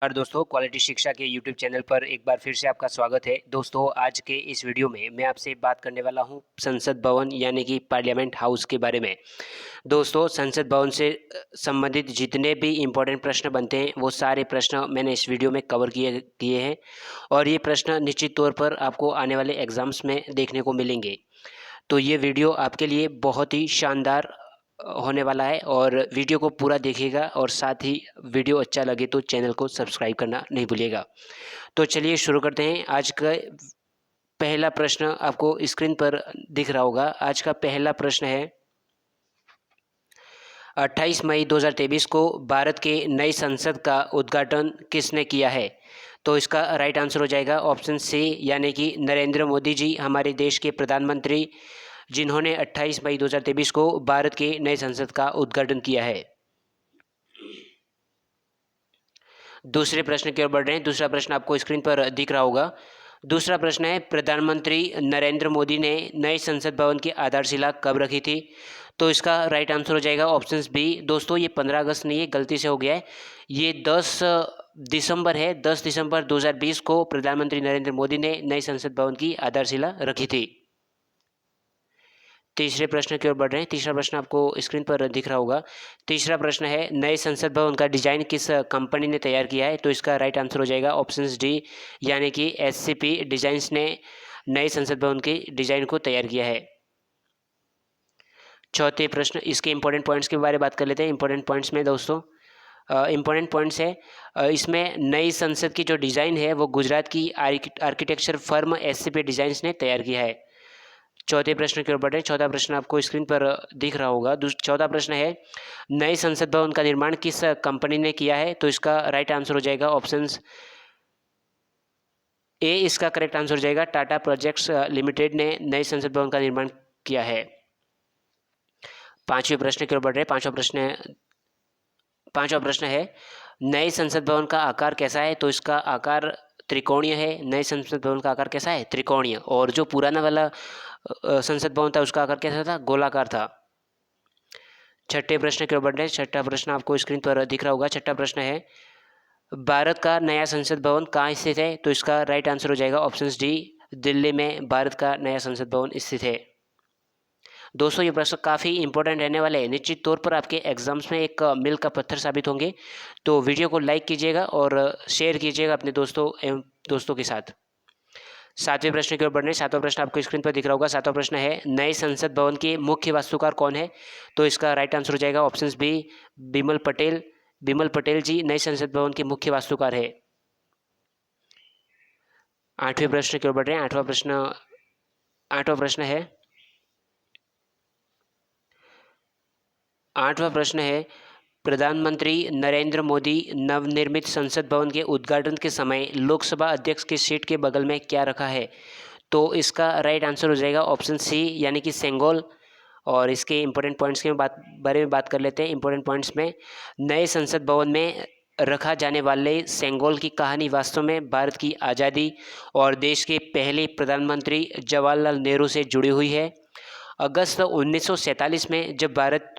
नमस्कार दोस्तों, क्वालिटी शिक्षा के यूट्यूब चैनल पर एक बार फिर से आपका स्वागत है। दोस्तों, आज के इस वीडियो में मैं आपसे बात करने वाला हूं संसद भवन यानी कि पार्लियामेंट हाउस के बारे में। दोस्तों, संसद भवन से संबंधित जितने भी इम्पोर्टेंट प्रश्न बनते हैं वो सारे प्रश्न मैंने इस वीडियो में कवर किए किए हैं और ये प्रश्न निश्चित तौर पर आपको आने वाले एग्ज़ाम्स में देखने को मिलेंगे। तो ये वीडियो आपके लिए बहुत ही शानदार होने वाला है और वीडियो को पूरा देखिएगा और साथ ही वीडियो अच्छा लगे तो चैनल को सब्सक्राइब करना नहीं भूलिएगा। तो चलिए शुरू करते हैं। आज का पहला प्रश्न आपको स्क्रीन पर दिख रहा होगा। आज का पहला प्रश्न है, 28 मई 2023 को भारत के नई संसद का उद्घाटन किसने किया है? तो इसका राइट आंसर हो जाएगा ऑप्शन सी यानी कि नरेंद्र मोदी जी, हमारे देश के प्रधानमंत्री, जिन्होंने 28 मई 2023 को भारत के नए संसद का उद्घाटन किया है। दूसरे प्रश्न की ओर बढ़ रहे हैं। दूसरा प्रश्न आपको स्क्रीन पर दिख रहा होगा। दूसरा प्रश्न है, प्रधानमंत्री नरेंद्र मोदी ने नए संसद भवन की आधारशिला कब रखी थी? तो इसका राइट आंसर हो जाएगा ऑप्शन बी। दोस्तों, ये 15 अगस्त नहीं है, गलती से हो गया है। ये 10 दिसंबर है। 10 दिसंबर 2020 को प्रधानमंत्री नरेंद्र मोदी ने नए संसद भवन की आधारशिला रखी थी। तीसरे प्रश्न की ओर बढ़ रहे हैं। तीसरा प्रश्न आपको स्क्रीन पर दिख रहा होगा। तीसरा प्रश्न है, नए संसद भवन का डिजाइन किस कंपनी ने तैयार किया है? तो इसका राइट आंसर हो जाएगा ऑप्शन डी यानी कि एससीपी डिजाइन्स ने नए संसद भवन के डिजाइन को तैयार किया है। चौथे प्रश्न, इसके इंपॉर्टेंट पॉइंट्स के बारे में बात कर लेते हैं। इंपॉर्टेंट पॉइंट्स में दोस्तों इंपॉर्टेंट पॉइंट्स है, इसमें नई संसद की जो डिज़ाइन है वो गुजरात की आर्किटेक्चर फर्म एससीपी डिजाइन्स ने तैयार किया है। चौथे प्रश्न की ओर बढ़े। चौथा प्रश्न आपको स्क्रीन पर दिख रहा होगा। चौथा प्रश्न है, नए संसद भवन का निर्माण किस कंपनी ने किया है? तो इसका राइट आंसर हो जाएगा ऑप्शन ए। इसका करेक्ट आंसर हो जाएगा टाटा प्रोजेक्ट्स लिमिटेड ने नए संसद भवन का निर्माण किया है। पांचवें प्रश्न की ओर बढ़ रहे। पांचवा प्रश्न है, नए संसद भवन का आकार कैसा है? तो इसका आकार त्रिकोणीय है। नए संसद भवन का आकार कैसा है? त्रिकोणीय। और जो पुराना वाला संसद भवन था उसका आकार कैसा था? गोलाकार था। छठे प्रश्न की ओर बढ़ रहे हैं। छठा प्रश्न आपको स्क्रीन पर दिख रहा होगा। छठा प्रश्न है, भारत का नया संसद भवन कहाँ स्थित है? तो इसका राइट आंसर हो जाएगा ऑप्शन डी, दिल्ली में भारत का नया संसद भवन स्थित है। दोस्तों, ये प्रश्न काफ़ी इंपॉर्टेंट रहने वाले हैं। निश्चित तौर पर आपके एग्जाम्स में एक मील का पत्थर साबित होंगे। तो वीडियो को लाइक कीजिएगा और शेयर कीजिएगा अपने दोस्तों के साथ। सातवें प्रश्न की ओर बढ़ने। सातवां प्रश्न आपको स्क्रीन पर दिख रहा होगा। सातवां प्रश्न है, नए संसद भवन के मुख्य वास्तुकार कौन है? तो इसका राइट आंसर हो जाएगा ऑप्शन बी, बिमल पटेल। बिमल पटेल जी नए संसद भवन के मुख्य वास्तुकार है। आठवें प्रश्न की ओर बढ़ रहे हैं। आठवां प्रश्न है, प्रधानमंत्री नरेंद्र मोदी नवनिर्मित संसद भवन के उद्घाटन के समय लोकसभा अध्यक्ष की सीट के बगल में क्या रखा है? तो इसका राइट आंसर हो जाएगा ऑप्शन सी यानी कि सेंगोल। और इसके इंपॉर्टेंट पॉइंट्स के बारे में बात कर लेते हैं। इंपॉर्टेंट पॉइंट्स में, नए संसद भवन में रखा जाने वाले सेंगोल की कहानी वास्तव में भारत की आज़ादी और देश के पहले प्रधानमंत्री जवाहरलाल नेहरू से जुड़ी हुई है। अगस्त 1947 में जब भारत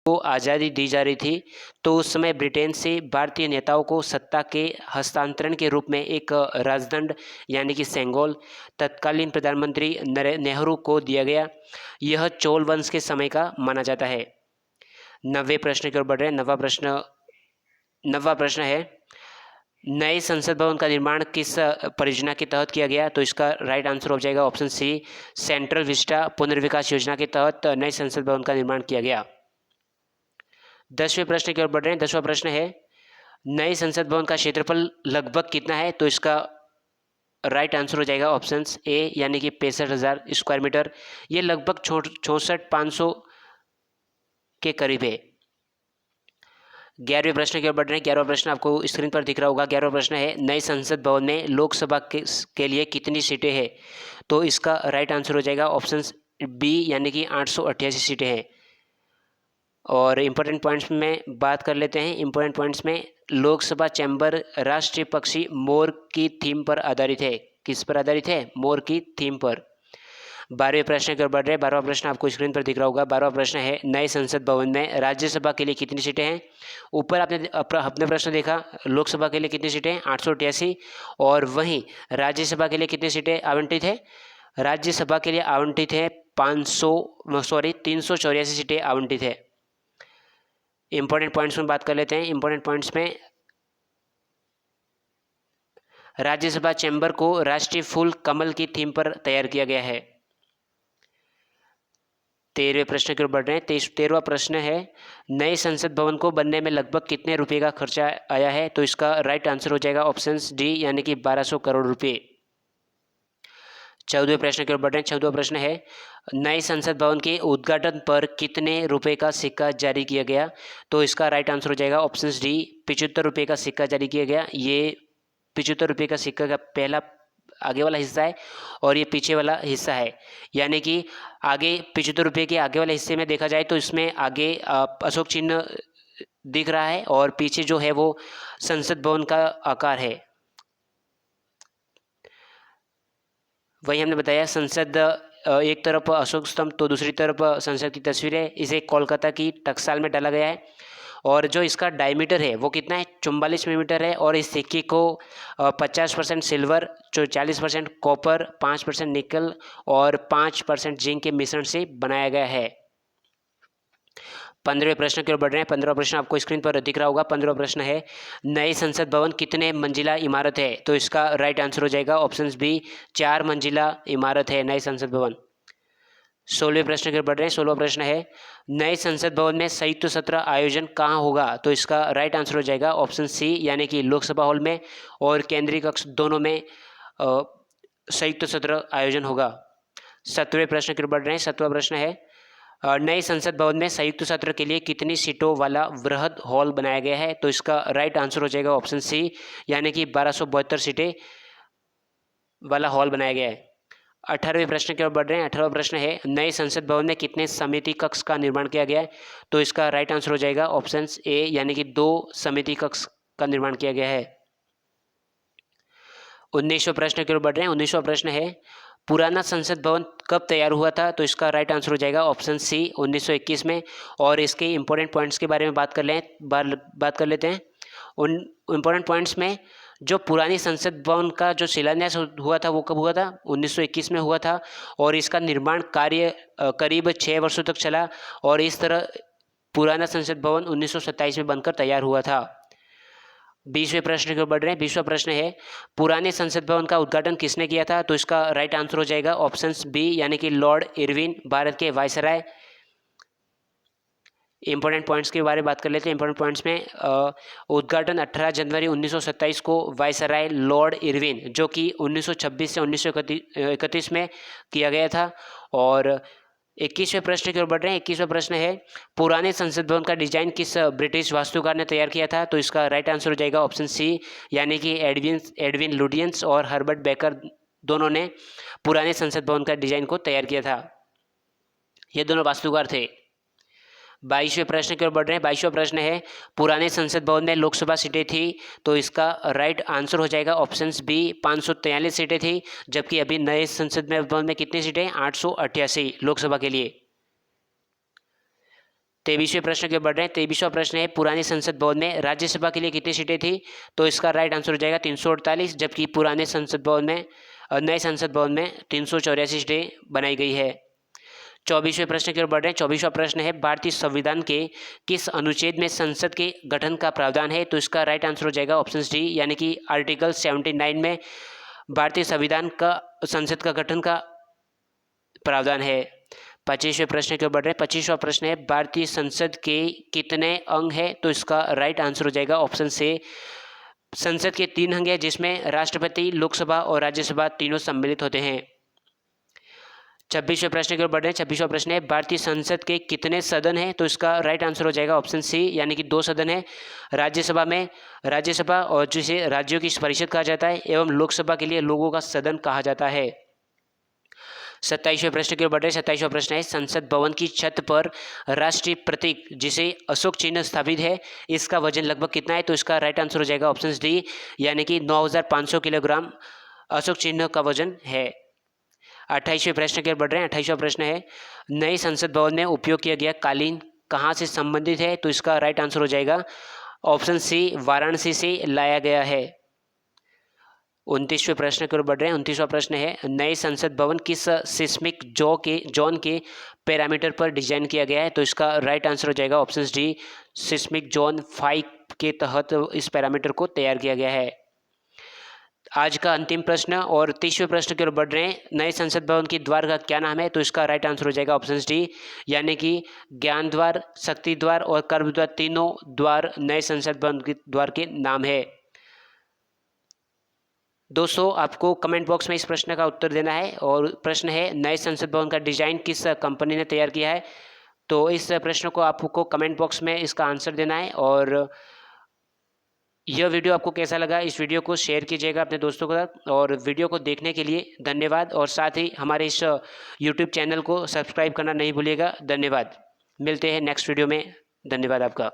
को आज़ादी दी जा रही थी तो उस समय ब्रिटेन से भारतीय नेताओं को सत्ता के हस्तांतरण के रूप में एक राजदंड यानी कि सेंगोल तत्कालीन प्रधानमंत्री नेहरू को दिया गया। यह चोल वंश के समय का माना जाता है। 90वें प्रश्न की ओर बढ़ रहे हैं। नवा प्रश्न है, नए संसद भवन का निर्माण किस परियोजना के तहत किया गया? तो इसका राइट आंसर हो जाएगा ऑप्शन सी, सेंट्रल विस्टा पुनर्विकास योजना के तहत नए संसद भवन का निर्माण किया गया। 10वें प्रश्न की ओर बढ़ रहे हैं। 10वां प्रश्न है, नए संसद भवन का क्षेत्रफल लगभग कितना है? तो इसका राइट आंसर हो जाएगा ऑप्शन ए यानी कि 65,000 स्क्वायर मीटर। ये लगभग 64,500 के करीब है। 11वें प्रश्न की ओर बढ़ रहे हैं। 11वां प्रश्न आपको स्क्रीन पर दिख रहा होगा। 11वां प्रश्न है, नए संसद भवन में लोकसभा के लिए कितनी सीटें हैं? तो इसका राइट आंसर हो जाएगा ऑप्शन बी यानी कि 888 सीटें हैं। और इम्पोर्टेंट पॉइंट्स में बात कर लेते हैं। इम्पोर्टेंट पॉइंट्स में, लोकसभा चैम्बर राष्ट्रीय पक्षी मोर की थीम पर आधारित है। किस पर आधारित है? मोर की थीम पर। 12वें प्रश्न की ओर बढ़ रहे हैं। 12वां प्रश्न आपको स्क्रीन पर दिख रहा होगा। 12वां प्रश्न है, नए संसद भवन में राज्यसभा के लिए कितनी सीटें हैं? ऊपर आपने अपने प्रश्न देखा, लोकसभा के लिए कितनी सीटें हैं? 888। और वहीं राज्यसभा के लिए कितनी सीटें आवंटित है? राज्यसभा के लिए आवंटित है 384 सीटें आवंटित है। इंपॉर्टेंट पॉइंट्स में बात कर लेते हैं। इंपॉर्टेंट पॉइंट्स में राज्यसभा चैम्बर को राष्ट्रीय फूल कमल की थीम पर तैयार किया गया है। 13वें प्रश्न की ओर बढ़ रहे हैं। 13वां प्रश्न है, नए संसद भवन को बनने में लगभग कितने रुपए का खर्चा आया है? तो इसका राइट आंसर हो जाएगा ऑप्शन डी, यानी कि 1200 करोड़ रुपए। 14वें प्रश्न की ओर बढ़ रहे हैं। 14वां प्रश्न है, नए संसद भवन के उद्घाटन पर कितने रुपए का सिक्का जारी किया गया? तो इसका राइट आंसर हो जाएगा ऑप्शन डी, 75 रुपये का सिक्का जारी किया गया। ये 75 रुपये का सिक्का का पहला आगे वाला हिस्सा है और ये पीछे वाला हिस्सा है, यानी कि आगे 75 रुपये के आगे वाले हिस्से में देखा जाए तो इसमें आगे अशोक चिन्ह दिख रहा है और पीछे जो है वो संसद भवन का आकार है। वही हमने बताया, संसद एक तरफ अशोक स्तंभ तो दूसरी तरफ संसद की तस्वीर है। इसे कोलकाता की टकसाल में डाला गया है और जो इसका डायमीटर है वो कितना है? 44 मिलीमीटर है। और इस सिक्के को 50% सिल्वर, 40% कॉपर, 5% निकल और 5% जिंक के मिश्रण से बनाया गया है। 15वें प्रश्न की ओर बढ़ रहे हैं। 15वां प्रश्न आपको स्क्रीन पर दिख रहा होगा। 15वां प्रश्न है, नए संसद भवन कितने मंजिला इमारत है? तो इसका राइट आंसर हो जाएगा ऑप्शन बी, 4 मंजिला इमारत है नए संसद भवन। 16वें प्रश्न की ओर बढ़ रहे हैं। 16वां प्रश्न है, नए संसद भवन में संयुक्त सत्र आयोजन कहाँ होगा? तो इसका राइट आंसर हो जाएगा ऑप्शन सी, यानी कि लोकसभा हॉल में और केंद्रीय कक्ष दोनों में संयुक्त सत्र आयोजन होगा। 17वें प्रश्न की ओर बढ़ रहे हैं। 17वां प्रश्न है, नए संसद भवन में संयुक्त सत्र के लिए कितनी सीटों वाला वृहद हॉल बनाया गया है? तो इसका राइट आंसर हो जाएगा ऑप्शन सी, यानी कि 1272 सीटें वाला हॉल बनाया गया है। 18वें प्रश्न की ओर बढ़ रहे हैं। 18वां प्रश्न है, नए संसद भवन में कितने समिति कक्ष का निर्माण किया गया है? तो इसका राइट आंसर हो जाएगा ऑप्शन ए, यानी कि 2 समिति कक्ष का निर्माण किया गया है। 19वें प्रश्न की ओर बढ़ रहे हैं। 19वां प्रश्न है, पुराना संसद भवन कब तैयार हुआ था? तो इसका राइट आंसर हो जाएगा ऑप्शन सी, 1921 में। और इसके इंपॉर्टेंट पॉइंट्स के बारे में बात कर लेते हैं। उन इंपॉर्टेंट पॉइंट्स में जो पुरानी संसद भवन का जो शिलान्यास हुआ था वो कब हुआ था? 1921 में हुआ था। और इसका निर्माण कार्य करीब 6 वर्षों तक चला और इस तरह पुराना संसद भवन 1927 में बनकर तैयार हुआ था। 20वें प्रश्न की ओर बढ़ रहे हैं। 20वां प्रश्न है, पुराने संसद भवन का उद्घाटन किसने किया था? तो इसका राइट आंसर हो जाएगा ऑप्शन बी, यानी कि लॉर्ड इरविन, भारत के वायसराय। इंपॉर्टेंट पॉइंट्स के बारे में बात कर लेते हैं। इंपॉर्टेंट पॉइंट्स में उद्घाटन 18 जनवरी 1927 को वायसराय लॉर्ड इरविन, जो कि 1926 से 1931 में किया गया था। और 21वें प्रश्न की ओर बढ़ रहे हैं। 21वां प्रश्न है, पुराने संसद भवन का डिजाइन किस ब्रिटिश वास्तुकार ने तैयार किया था? तो इसका राइट आंसर हो जाएगा ऑप्शन सी, यानी कि एडविन लुटियंस और हर्बर्ट बेकर दोनों ने पुराने संसद भवन का डिजाइन को तैयार किया था। ये दोनों वास्तुकार थे। 22वें प्रश्न की ओर बढ़ रहे हैं। 22वां प्रश्न है, पुराने संसद भवन में लोकसभा सीटें थी? तो इसका राइट आंसर हो जाएगा ऑप्शन बी, 543 सीटें थी। जबकि अभी नए संसद भवन में कितनी सीटें? 888 लोकसभा के लिए। 23वें प्रश्न की ओर बढ़ रहे हैं। 23वां प्रश्न है, पुराने संसद भवन में राज्यसभा के लिए कितनी सीटें थी? तो इसका राइट आंसर हो जाएगा 348, जबकि पुराने संसद भवन में नए संसद भवन में 384 सीटें बनाई गई है। 24वें प्रश्न की ओर बढ़ रहे हैं। 24वां प्रश्न है, भारतीय संविधान के किस अनुच्छेद में संसद के गठन का प्रावधान है? तो इसका राइट आंसर हो जाएगा ऑप्शन डी, यानी कि आर्टिकल 79 में भारतीय संविधान का संसद का गठन का प्रावधान है। 25वें प्रश्न की ओर बढ़ रहे हैं। 25वां प्रश्न है, भारतीय संसद के कितने अंग है? तो इसका राइट आंसर हो जाएगा ऑप्शन से, संसद के 3 अंग है, जिसमें राष्ट्रपति, लोकसभा और राज्यसभा तीनों सम्मिलित होते हैं। 26वें प्रश्न की ओर बढ़ रहे हैं। 26वां प्रश्न है, भारतीय संसद के कितने सदन हैं? तो इसका राइट आंसर हो जाएगा ऑप्शन सी, यानी कि 2 सदन है। राज्यसभा में राज्यसभा और जिसे राज्यों की परिषद कहा जाता है, एवं लोकसभा के लिए लोगों का सदन कहा जाता है। 27वें प्रश्न की ओर बढ़ रहे हैं। 27वां प्रश्न है, संसद भवन की छत पर राष्ट्रीय प्रतीक जिसे अशोक चिन्ह स्थापित है, इसका वजन लगभग कितना है? तो इसका राइट आंसर हो जाएगा ऑप्शन डी, यानी कि 9500 किलोग्राम अशोक चिन्ह का वजन है। 28वें प्रश्न की ओर बढ़ रहे हैं। 28वां प्रश्न है, नए संसद भवन में उपयोग किया गया कालीन कहाँ से संबंधित है? तो इसका राइट आंसर हो जाएगा ऑप्शन सी, वाराणसी से लाया गया है। 29वें प्रश्न की ओर बढ़ रहे हैं। 29वां प्रश्न है, नए संसद भवन किस सिस्मिक जोन के पैरामीटर पर डिजाइन किया गया है? तो इसका राइट आंसर हो जाएगा ऑप्शन डी, सिस्मिक जोन 5 के तहत इस पैरामीटर को तैयार किया गया है। आज का अंतिम प्रश्न और 30वें प्रश्न की ओर बढ़ रहे हैं। नए संसद भवन की द्वार का क्या नाम है? तो इसका राइट आंसर हो जाएगा ऑप्शन डी, यानी कि ज्ञान द्वार, शक्ति द्वार और कर्म द्वार, तीनों द्वार नए संसद भवन के द्वार के नाम है। दोस्तों, आपको कमेंट बॉक्स में इस प्रश्न का उत्तर देना है और प्रश्न है, नए संसद भवन का डिजाइन किस कंपनी ने तैयार किया है? तो इस प्रश्न को आपको कमेंट बॉक्स में इसका आंसर देना है। और यह वीडियो आपको कैसा लगा, इस वीडियो को शेयर कीजिएगा अपने दोस्तों के साथ। और वीडियो को देखने के लिए धन्यवाद और साथ ही हमारे इस यूट्यूब चैनल को सब्सक्राइब करना नहीं भूलिएगा। धन्यवाद। मिलते हैं नेक्स्ट वीडियो में। धन्यवाद आपका।